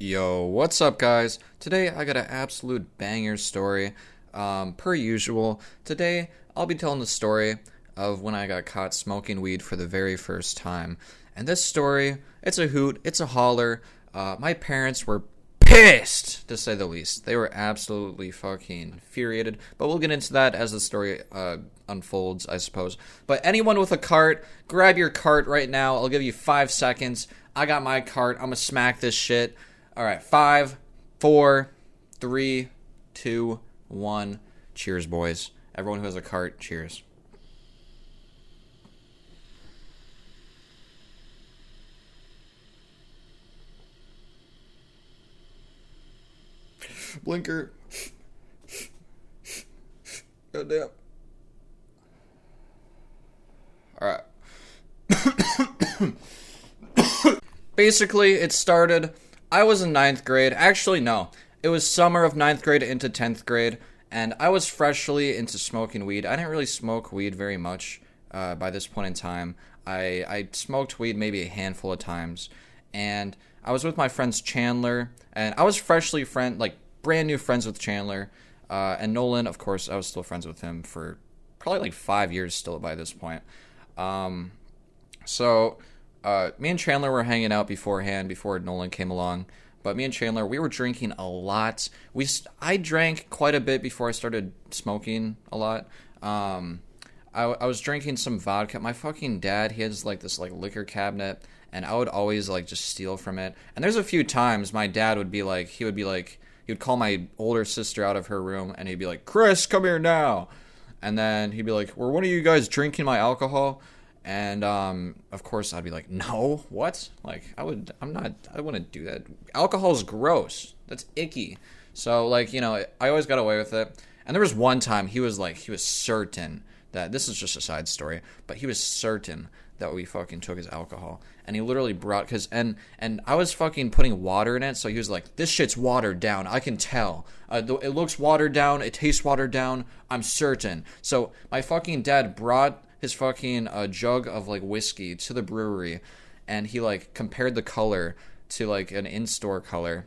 Yo, what's up, guys? Today I got an absolute banger story. Per usual, today I'll be telling the story of when I got caught smoking weed for the very first time. And this story, it's a hoot, it's a holler. My parents were pissed, to say the least. They were absolutely fucking infuriated. But we'll get into that as the story unfolds, I suppose. But anyone with a cart, grab your cart right now. I'll give you 5 seconds. I got my cart. I'm gonna smack this shit. All right, 5, 4, 3, 2, 1. Cheers, boys. Everyone who has a cart, cheers. Blinker. Goddamn. All right. Basically, it started. I was in ninth grade. Actually, no. It was summer of ninth grade into 10th grade, and I was freshly into smoking weed. I didn't really smoke weed very much by this point in time. I smoked weed maybe a handful of times, and I was with my friends Chandler, and I was brand new friends with Chandler, and Nolan, of course, I was still friends with him for probably like 5 years still by this point. So me and Chandler were hanging out beforehand before Nolan came along. But me and Chandler, we were drinking a lot. I drank quite a bit before I started smoking a lot. I was drinking some vodka. My fucking dad, he has like this like liquor cabinet, and I would always like just steal from it. And there's a few times my dad would be like, he would call my older sister out of her room, and he'd be like, "Chris, come here now." And then he'd be like, "Were one of you guys drinking my alcohol?" And of course I'd be like, "No, what?" Like I wouldn't do that. Alcohol's gross. That's icky. So like, I always got away with it. And there was one time he was certain that this is just a side story, but he was certain that we fucking took his alcohol. And he literally brought and I was fucking putting water in it, so he was like, "This shit's watered down. I can tell. It looks watered down. It tastes watered down. I'm certain." So my fucking dad brought his fucking jug of like whiskey to the brewery, and he like compared the color to like an in-store color,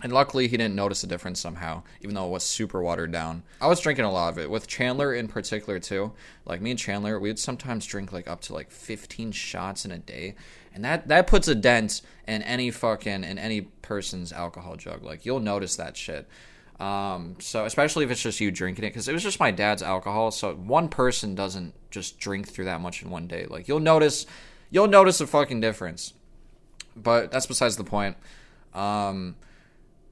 and luckily he didn't notice a difference somehow, even though it was super watered down. I was drinking a lot of it with Chandler in particular too. Like me and Chandler, we would sometimes drink like up to like 15 shots in a day, and that puts a dent in any person's alcohol jug. Like you'll notice that shit. So especially if it's just you drinking it, because it was just my dad's alcohol, so one person doesn't just drink through that much in one day. Like you'll notice a fucking difference. But that's besides the point.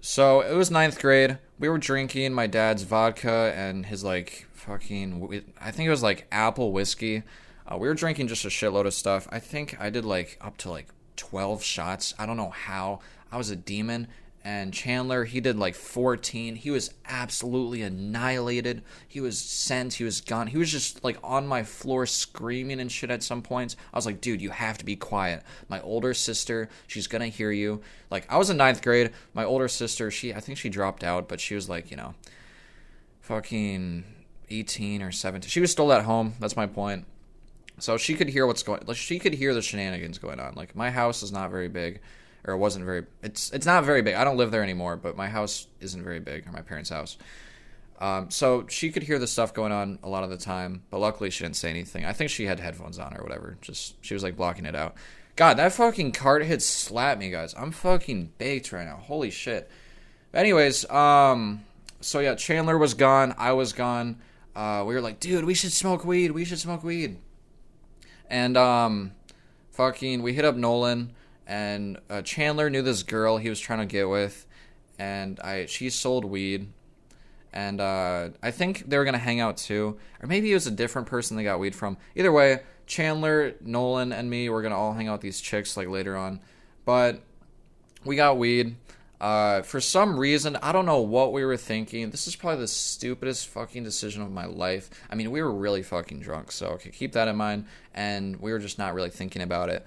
So it was ninth grade. We were drinking my dad's vodka and his like fucking, I think it was like apple whiskey. We were drinking just a shitload of stuff. I think I did like up to like 12 shots. I don't know how. I was a demon. And Chandler, he did like 14. He was absolutely annihilated. He was sent. He was gone. He was just like on my floor screaming and shit at some points. I was like, "Dude, you have to be quiet. My older sister, she's going to hear you." Like, I was in ninth grade. My older sister, I think she dropped out, but she was like, fucking 18 or 17. She was still at home. That's my point. So she could hear she could hear the shenanigans going on. Like, my house is not very big. Or it wasn't very, it's not very big. I don't live there anymore, but my house isn't very big, or my parents' house. So she could hear the stuff going on a lot of the time, but luckily she didn't say anything. I think she had headphones on or whatever. She was like blocking it out. God, that fucking cart hit slapped me, guys. I'm fucking baked right now. Holy shit. Anyways, so yeah, Chandler was gone. I was gone. We were like, "Dude, we should smoke weed. We should smoke weed." And, we hit up Nolan. And Chandler knew this girl he was trying to get with, and she sold weed, and I think they were gonna hang out too, or maybe it was a different person they got weed from. Either way, Chandler, Nolan, and me were gonna all hang out with these chicks like later on, but we got weed. For some reason, I don't know what we were thinking. This is probably the stupidest fucking decision of my life. I mean, we were really fucking drunk, so okay, keep that in mind, and we were just not really thinking about it,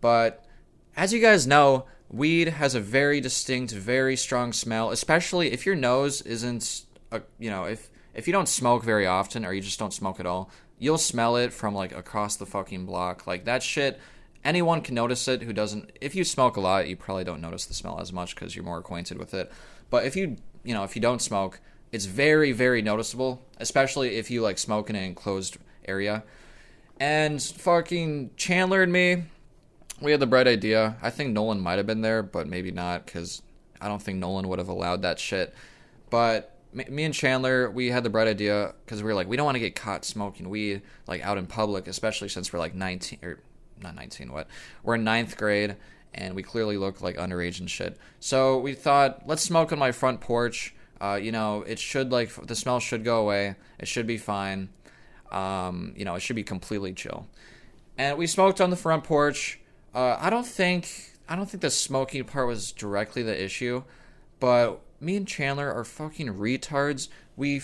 but as you guys know, weed has a very distinct, very strong smell, especially if your nose isn't, if you don't smoke very often or you just don't smoke at all, you'll smell it from like across the fucking block. Like that shit anyone can notice it who doesn't. If you smoke a lot, you probably don't notice the smell as much because you're more acquainted with it. But if if you don't smoke, it's very, very noticeable, especially if you like smoke in an enclosed area. And fucking Chandler and me, we had the bright idea. I think Nolan might have been there, but maybe not, because I don't think Nolan would have allowed that shit. But me and Chandler, we had the bright idea because we were like, we don't want to get caught smoking weed like out in public, especially since we're like 19 or not 19. What? We're in ninth grade and we clearly look like underage and shit. So we thought, let's smoke on my front porch. It should the smell should go away. It should be fine. It should be completely chill. And we smoked on the front porch. I don't think the smoking part was directly the issue, but me and Chandler are fucking retards. We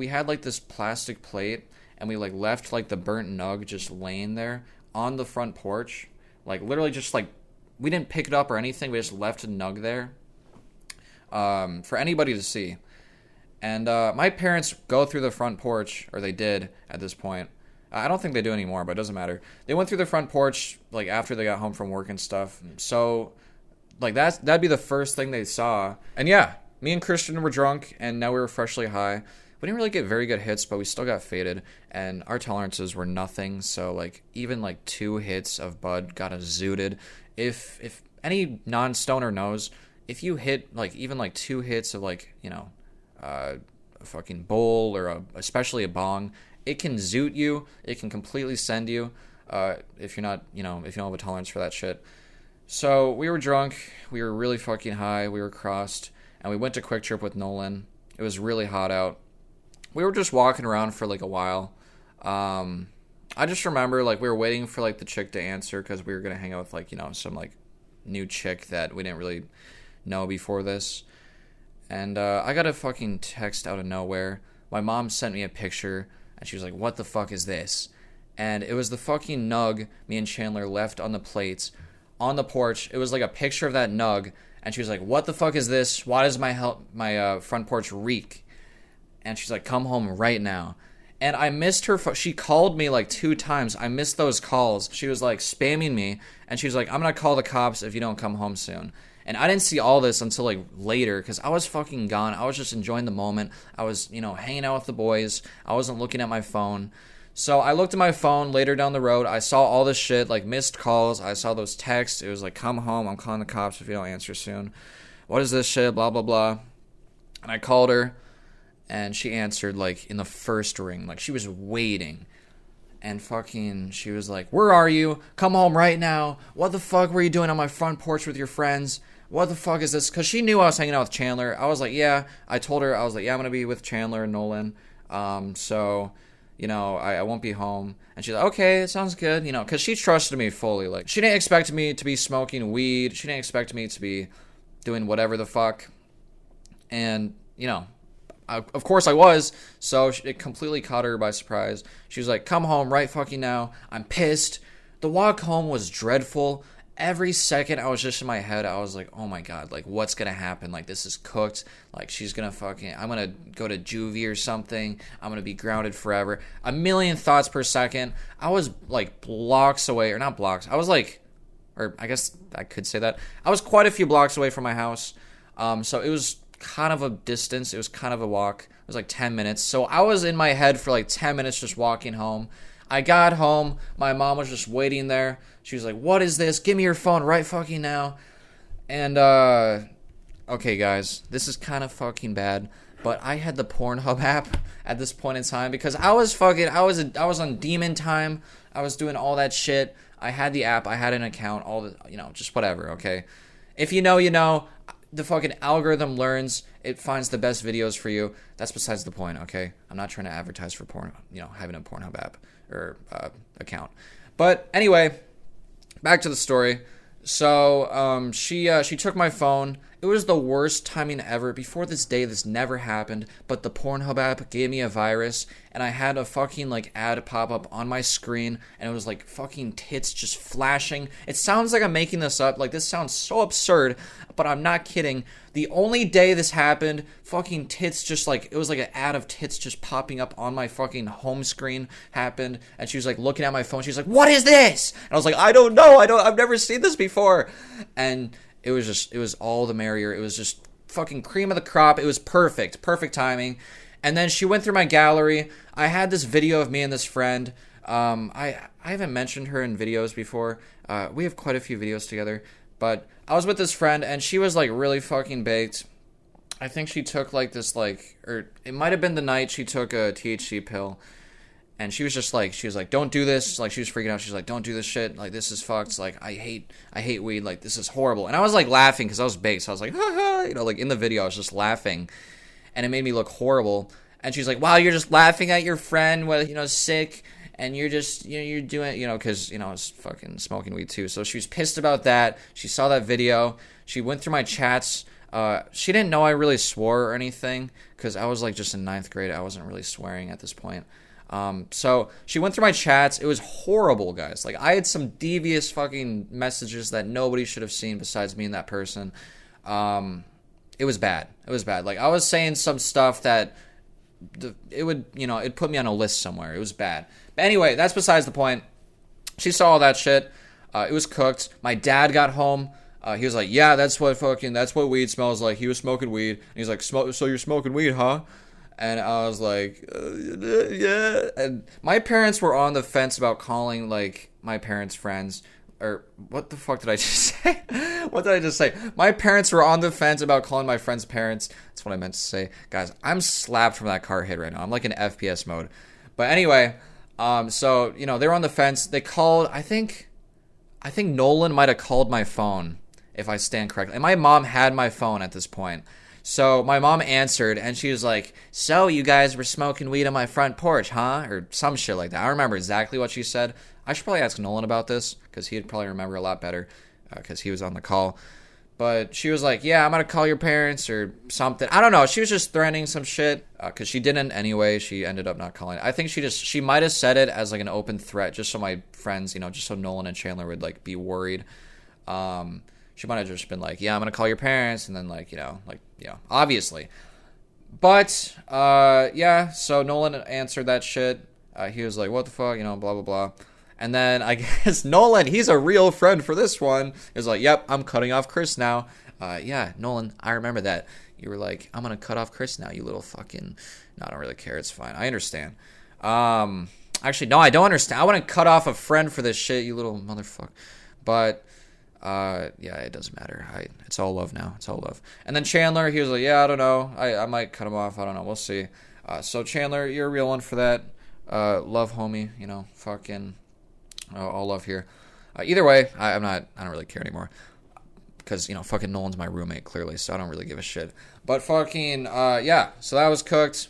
had like this plastic plate and we like left like the burnt nug just laying there on the front porch. Like literally just like we didn't pick it up or anything. We just left a nug there for anybody to see. And my parents go through the front porch, or they did at this point. I don't think they do anymore, but it doesn't matter. They went through the front porch like after they got home from work and stuff. So like that'd be the first thing they saw. And yeah, me and Christian were drunk, and now we were freshly high. We didn't really get very good hits, but we still got faded, and our tolerances were nothing. So like even like 2 hits of bud got us zooted. If any non-stoner knows, if you hit like even like 2 hits of like a fucking bowl or especially a bong, it can zoot you. It can completely send you if you're not, if you don't have a tolerance for that shit. So we were drunk. We were really fucking high. We were crossed. And we went to Quick Trip with Nolan. It was really hot out. We were just walking around for like a while. I just remember like we were waiting for like the chick to answer because we were going to hang out with like, some like new chick that we didn't really know before this. And I got a fucking text out of nowhere. My mom sent me a picture. And she was like, what the fuck is this? And it was the fucking nug me and Chandler left on the plates on the porch. It was like a picture of that nug. And she was like, what the fuck is this? Why does my front porch reek? And she's like, come home right now. And I missed her. She called me like 2 times. I missed those calls. She was like spamming me. And she was like, I'm going to call the cops if you don't come home soon. And I didn't see all this until like later because I was fucking gone. I was just enjoying the moment. I was, hanging out with the boys. I wasn't looking at my phone. So I looked at my phone later down the road. I saw all this shit, like missed calls. I saw those texts. It was like, come home. I'm calling the cops if you don't answer soon. What is this shit? Blah, blah, blah. And I called her and she answered like in the first ring. Like she was waiting. And fucking, she was like, where are you? Come home right now. What the fuck were you doing on my front porch with your friends? What the fuck is this? Because she knew I was hanging out with Chandler. I was like, yeah. I told her, I was like, yeah, I'm going to be with Chandler and Nolan. So, I won't be home. And she's like, okay, it sounds good. Because she trusted me fully. Like, she didn't expect me to be smoking weed. She didn't expect me to be doing whatever the fuck. And, of course I was. So it completely caught her by surprise. She was like, come home right fucking now. I'm pissed. The walk home was dreadful. Every second I was just in my head, I was like, oh my god, like what's gonna happen? Like this is cooked. Like she's gonna I'm gonna go to juvie or something. I'm gonna be grounded forever. A million thoughts per second. I was like blocks away, or not blocks. I was like, or I guess I could say that. I was quite a few blocks away from my house. So it was kind of a distance. It was kind of a walk. It was like 10 minutes. So I was in my head for like 10 minutes just walking home. I got home. My mom was just waiting there. She was like, what is this? Give me your phone right fucking now. And, okay, guys, this is kind of fucking bad. But I had the Pornhub app at this point in time because I was on demon time. I was doing all that shit. I had the app. I had an account. All the, just whatever, okay? If you know, you know. The fucking algorithm learns. It finds the best videos for you. That's besides the point, okay? I'm not trying to advertise for porn, having a Pornhub app or account. But anyway, back to the story. So she took my phone. It was the worst timing ever. Before this day, this never happened, but the Pornhub app gave me a virus, and I had a fucking, like, ad pop up on my screen, and it was, like, fucking tits just flashing. It sounds like I'm making this up. Like, this sounds so absurd, but I'm not kidding. The only day this happened, fucking tits just, like, it was like an ad of tits just popping up on my fucking home screen happened, and she was, like, looking at my phone. She's like, "What is this?" And I was like, "I don't know. I've never seen this before." And it was all the merrier. It was just fucking cream of the crop. It was perfect timing. And then she went through my gallery. I had this video of me and this friend. I haven't mentioned her in videos before. We have quite a few videos together. But I was with this friend, and she was, like, really fucking baked. I think she took, like, this, like, or it might have been the night she took a THC pill. And she was like, "Don't do this." Like, she was freaking out. She's like, "Don't do this shit. Like, this is fucked. Like, I hate weed. Like, this is horrible." And I was, like, laughing because I was baked. So I was like, "Ha ha." You know, like, in the video, I was just laughing. And it made me look horrible. And she's like, "Wow, you're just laughing at your friend with, sick. And you're just, you're doing, because, I was fucking smoking weed too." So she was pissed about that. She saw that video. She went through my chats. She didn't know I really swore or anything because I was, like, just in 9th grade. I wasn't really swearing at this point. So she went through my chats. It was horrible, guys. Like, I had some devious fucking messages that nobody should have seen besides me and that person. It was bad. Like, I was saying some stuff that it would, it'd put me on a list somewhere. It was bad. But anyway, that's besides the point. She saw all that shit. It was cooked. My dad got home. He was like, "Yeah, that's what weed smells like." He was smoking weed. And he's like, "So you're smoking weed, huh?" And I was like, "Yeah." And my parents were on the fence about calling, like, my parents' friends. Or, what the fuck did I just say? What did I just say? My parents were on the fence about calling my friends' parents. That's what I meant to say. Guys, I'm slapped from that car hit right now. I'm like in FPS mode. But anyway, so, they were on the fence. They called, I think Nolan might have called my phone, if I stand correctly. And my mom had my phone at this point. So my mom answered, and she was like, "So you guys were smoking weed on my front porch, huh?" Or some shit like that. I don't remember exactly what she said. I should probably ask Nolan about this, because he'd probably remember a lot better, because he was on the call. But she was like, "Yeah, I'm going to call your parents," or something. I don't know. She was just threatening some shit, because she didn't anyway. She ended up not calling. I think she might have said it as, like, an open threat, just so my friends, just so Nolan and Chandler would, like, be worried. She might have just been like, "Yeah, I'm going to call your parents," and then, like, obviously. But, yeah, so Nolan answered that shit. He was like, "What the fuck," blah, blah, blah. And then I guess Nolan, he's a real friend for this one, is like, "Yep, I'm cutting off Chris now." Yeah, Nolan, I remember that. You were like, "I'm going to cut off Chris now, you little fucking..." No, I don't really care. It's fine. I understand. Actually, no, I don't understand. I want to cut off a friend for this shit, you little motherfucker. But... yeah, it doesn't matter. It's all love now. It's all love. And then Chandler, he was like, "Yeah, I don't know. I might cut him off. I don't know. We'll see." So Chandler, you're a real one for that. Love, homie. Fucking all love here. Either way, I don't really care anymore. Because, fucking Nolan's my roommate, clearly, so I don't really give a shit. But fucking, yeah, so that was cooked.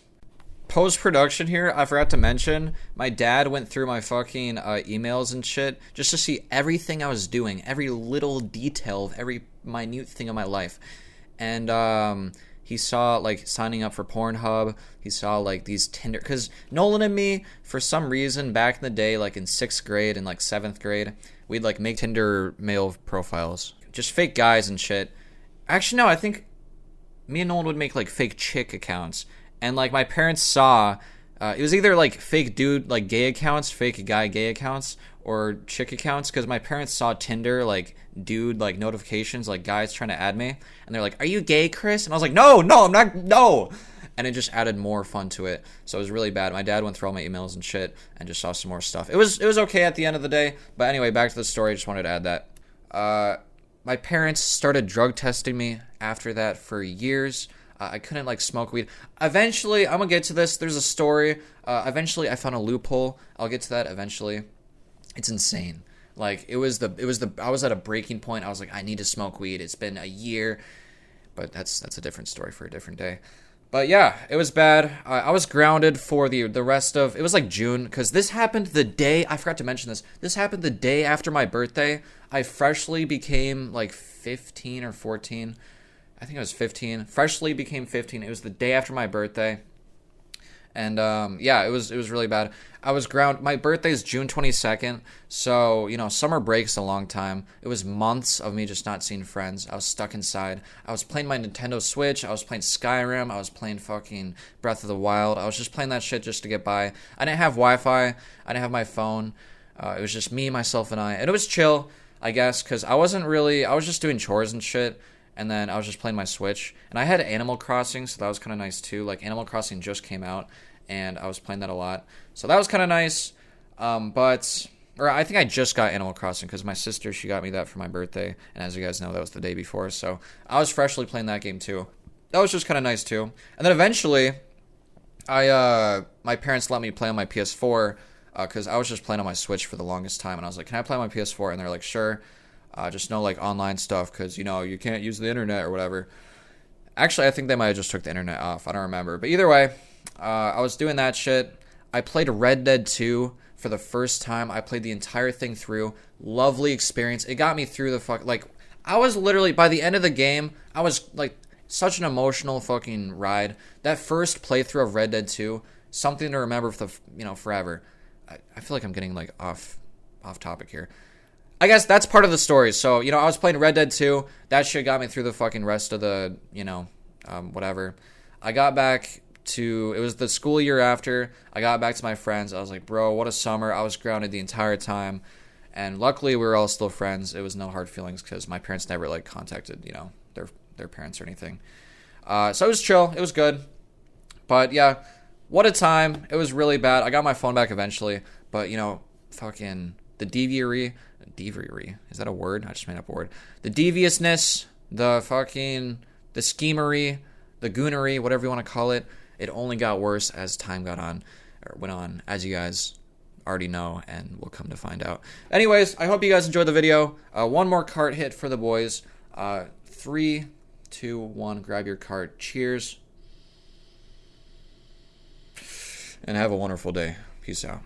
Post-production here, I forgot to mention, my dad went through my fucking emails and shit just to see everything I was doing, every little detail of every minute thing of my life. And he saw, like, signing up for Pornhub. He saw, like, these Tinder... Because Nolan and me, for some reason, back in the day, like, in 6th grade and, like, 7th grade, we'd, like, make Tinder male profiles. Just fake guys and shit. Actually, no, I think me and Nolan would make, like, fake chick accounts. And, like, my parents saw, it was either, like, fake dude, like, gay accounts, fake guy gay accounts, or chick accounts, because my parents saw Tinder, like, dude, like, notifications, like, guys trying to add me, and they're like, "Are you gay, Chris?" And I was like, no, I'm not, no! And it just added more fun to it, so it was really bad. My dad went through all my emails and shit, and just saw some more stuff. It was okay at the end of the day, but anyway, back to the story, I just wanted to add that. My parents started drug testing me after that for years. I couldn't, like, smoke weed. Eventually, I'm gonna get to this. There's a story. Eventually, I found a loophole. I'll get to that eventually. It's insane. Like, I was at a breaking point. I was like, I need to smoke weed. It's been a year. But that's a different story for a different day. But yeah, it was bad. I was grounded for the rest of... It was like June, because this happened the day... I forgot to mention this. This happened the day after my birthday. I freshly became, like, 15 or 14. I think I was 15. Freshly became 15. It was the day after my birthday. And yeah, it was really bad. I was grounded. My birthday is June 22nd, so summer break's a long time. It was months of me just not seeing friends. I was stuck inside. I was playing my Nintendo Switch. I was playing Skyrim. I was playing fucking Breath of the Wild. I was just playing that shit just to get by. I didn't have Wi-Fi. I didn't have my phone. It was just me, myself, and I. And it was chill, I guess, because I was just doing chores and shit. And then I was just playing my Switch. And I had Animal Crossing, so that was kind of nice too. Like, Animal Crossing just came out, and I was playing that a lot. So that was kind of nice. Or I think I just got Animal Crossing because my sister, she got me that for my birthday. And as you guys know, that was the day before. So I was freshly playing that game too. That was just kind of nice too. And then eventually, my parents let me play on my PS4 because I was just playing on my Switch for the longest time. And I was like, can I play on my PS4? And they're like, sure. Just no like online stuff because you can't use the internet or whatever. Actually, I think they might have just took the internet off. I don't remember. But either way, I was doing that shit. I played Red Dead 2 for the first time. I played the entire thing through. Lovely experience. It got me through the I was literally, by the end of the game, I was like such an emotional fucking ride. That first playthrough of Red Dead 2, something to remember for forever. I feel like I'm getting like off topic here. I guess that's part of the story. So, I was playing Red Dead 2. That shit got me through the fucking rest of the, whatever. I got back to, it was the school year after. I got back to my friends. I was like, bro, what a summer. I was grounded the entire time. And luckily, we were all still friends. It was no hard feelings because my parents never, contacted, their parents or anything. So it was chill. It was good. But, yeah, what a time. It was really bad. I got my phone back eventually. But, fucking the deviary, is that a word? I just made up a word. The deviousness, the schemery, the goonery, whatever you want to call it, it only got worse as time went on, as you guys already know and will come to find out. Anyways, I hope you guys enjoyed the video. One more cart hit for the boys. 3, 2, 1, grab your cart. Cheers. And have a wonderful day. Peace out.